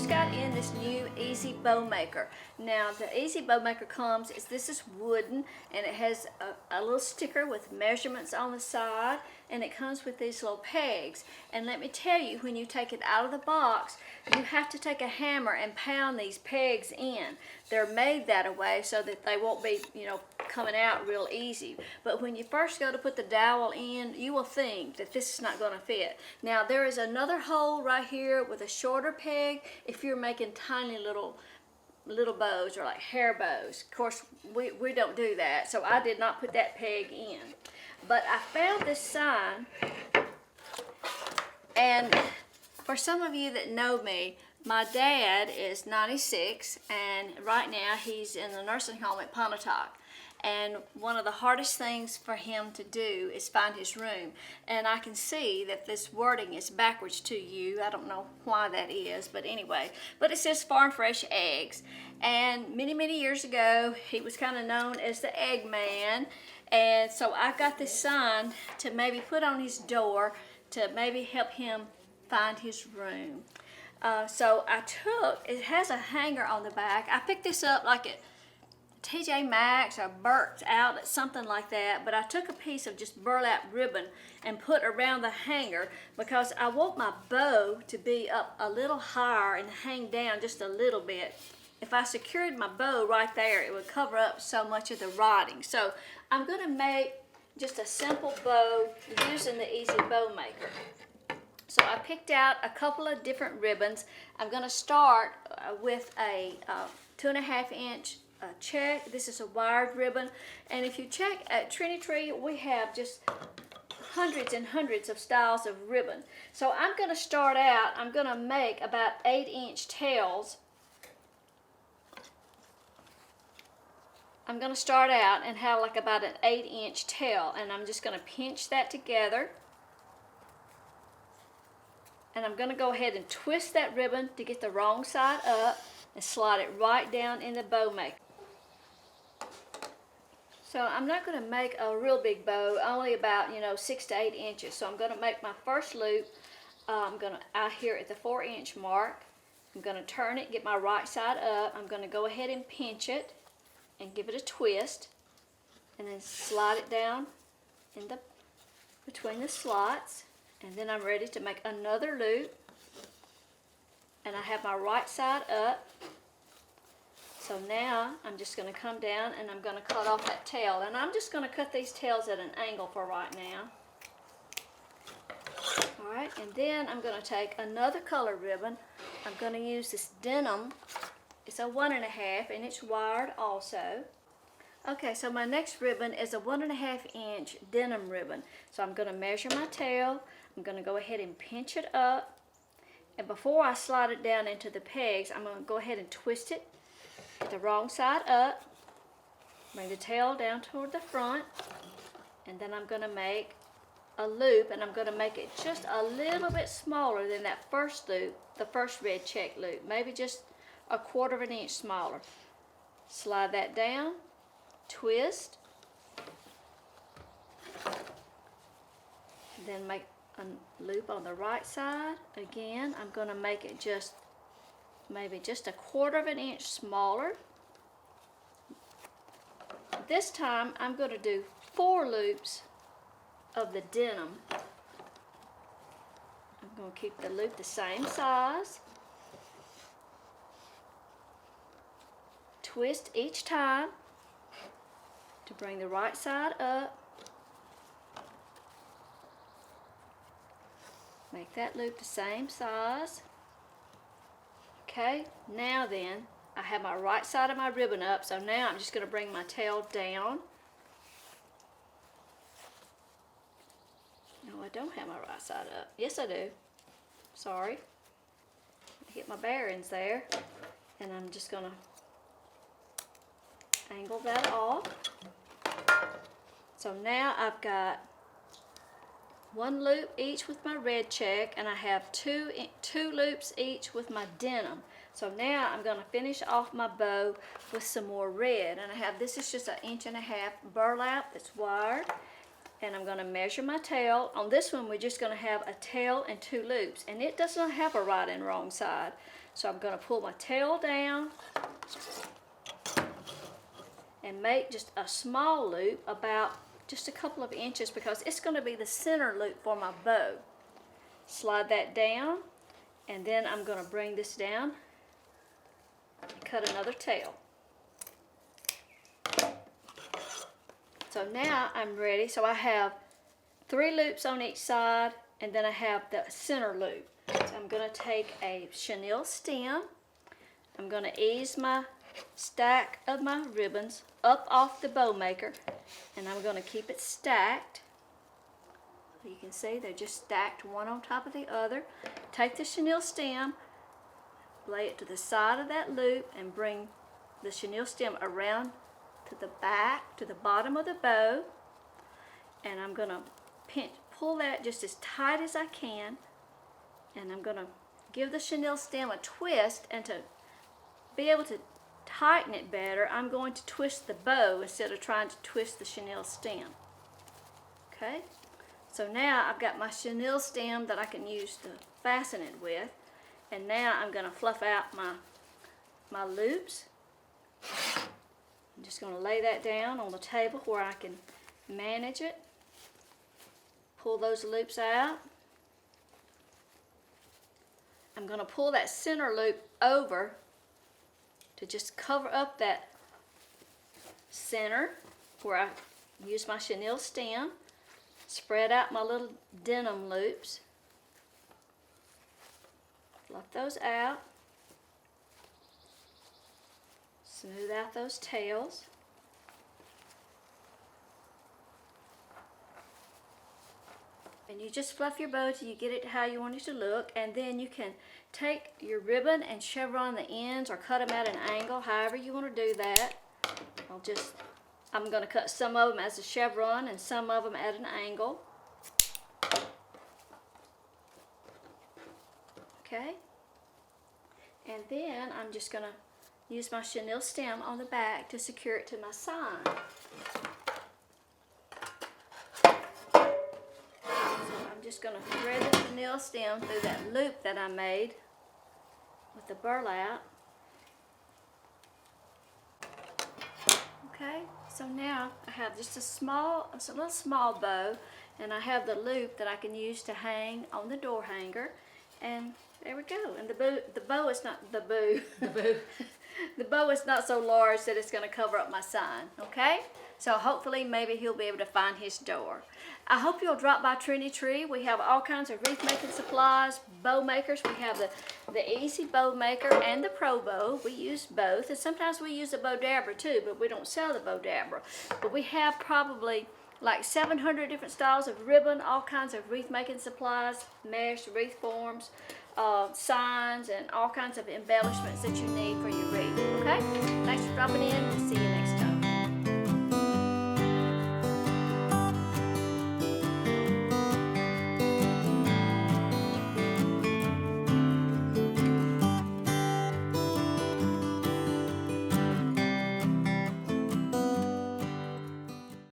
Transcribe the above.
just got in this new EZ Bowmaker. Now the EZ Bowmaker comes, this is wooden, and it has a little sticker with measurements on the side, and it comes with these little pegs. And let me tell you, when you take it out of the box, you have to take a hammer and pound these pegs in. They're made that way so that they won't be, coming out real easy. But when you first go to put the dowel in, you will think that this is not going to fit. Now there is another hole right here with a shorter peg if you're making tiny little bows or like hair bows. Of course, we don't do that, so I did not put that peg in. But I found this sign, and for some of you that know me, my dad is 96, and right now he's in the nursing home at Pontotoc. And one of the hardest things for him to do is find his room. And I can see that this wording is backwards to you. I don't know why that is, but anyway. But it says farm fresh eggs. And many, many years ago, he was kind of known as the Egg Man. And so I got this sign to maybe put on his door to maybe help him find his room. So it has a hanger on the back. I picked this up like at TJ Maxx or Burt's Outlet, something like that, but I took a piece of just burlap ribbon and put around the hanger because I want my bow to be up a little higher and hang down just a little bit. If I secured my bow right there, it would cover up so much of the writing. So I'm going to make just a simple bow using the EZ Bowmaker. So I picked out a couple of different ribbons. I'm going to start with a 2.5-inch check. This is a wired ribbon, and if you check at Trendy, we have just hundreds and hundreds of styles of ribbon. So I'm going to start out, I'm going to make about 8-inch tails. I'm going to start out and have like about an 8-inch tail, and I'm just going to pinch that together. And I'm going to go ahead and twist that ribbon to get the wrong side up and slide it right down in the Bowmaker. So I'm not going to make a real big bow, only about 6 to 8 inches. So I'm going to make my first loop. I'm going to out here at the 4-inch mark. I'm going to turn it, get my right side up. I'm going to go ahead and pinch it and give it a twist, and then slide it down in between the slots. And then I'm ready to make another loop, and I have my right side up. So now I'm just going to come down and I'm going to cut off that tail, and I'm just going to cut these tails at an angle for right now. Alright, and then I'm going to take another color ribbon. I'm going to use this denim. It's a 1.5, and it's wired also. Okay, so my next ribbon is a 1.5-inch denim ribbon. So I'm going to measure my tail. I'm going to go ahead and pinch it up, and before I slide it down into the pegs, I'm going to go ahead and twist it, get the wrong side up, bring the tail down toward the front, and then I'm going to make a loop, and I'm going to make it just a little bit smaller than that first loop, the first red check loop, maybe just 1/4 inch smaller. Slide that down, twist, then make a loop on the right side. Again, I'm going to make it maybe just 1/4 inch smaller. This time I'm going to do 4 loops of the denim. I'm going to keep the loop the same size. Twist each time to bring the right side up. Make that loop the same size. Okay, now then, I have my right side of my ribbon up, so now I'm just going to bring my tail down. No, I don't have my right side up. Yes, I do. Sorry. I get my bearings there, and I'm just going to angle that off. So now I've got 1 loop each with my red check, and I have two loops each with my denim. So now I'm going to finish off my bow with some more red, and this is just 1.5 inch burlap that's wired, and I'm going to measure my tail. On this one, we're just going to have a tail and 2 loops, and it does not have a right and wrong side. So I'm going to pull my tail down and make just a small loop, about just a couple of inches, because it's going to be the center loop for my bow. Slide that down, and then I'm going to bring this down and cut another tail. So now I'm ready. So I have 3 loops on each side, and then I have the center loop. So I'm going to take a chenille stem. I'm going to ease my stack of my ribbons up off the Bowmaker, and I'm going to keep it stacked. You can see they're just stacked one on top of the other. Take the chenille stem, lay it to the side of that loop, and bring the chenille stem around to the back, to the bottom of the bow. And I'm going to pull that just as tight as I can, and I'm going to give the chenille stem a twist, and to be able to tighten it better, I'm going to twist the bow instead of trying to twist the chenille stem. Okay, so now I've got my chenille stem that I can use to fasten it with, and now I'm going to fluff out my loops. I'm just going to lay that down on the table where I can manage it. Pull those loops out. I'm going to pull that center loop over to just cover up that center where I use my chenille stem. Spread out my little denim loops. Fluff those out. Smooth out those tails. And you just fluff your bow till you get it how you want it to look, and then you can take your ribbon and chevron the ends or cut them at an angle, however you want to do that. I'm going to cut some of them as a chevron and some of them at an angle. Okay, and then I'm just going to use my chenille stem on the back to secure it to my sign. I'm just going to thread the chenille stem through that loop that I made with the burlap. Okay, so now I have just a little small bow, and I have the loop that I can use to hang on the door hanger, and there we go. And the bow is not the bow is not so large that it's going to cover up my sign. Okay, so hopefully maybe he'll be able to find his door. I hope you'll drop by Trendy. We have all kinds of wreath making supplies, bow makers. We have the EZ Bowmaker and the Pro Bow. We use both, and sometimes we use the bow dabber too, but we don't sell the bow dabber. But we have probably like 700 different styles of ribbon, all kinds of wreath making supplies, mesh, wreath forms, signs, and all kinds of embellishments that you need for your wreath. Okay? Thanks for dropping in. We'll see you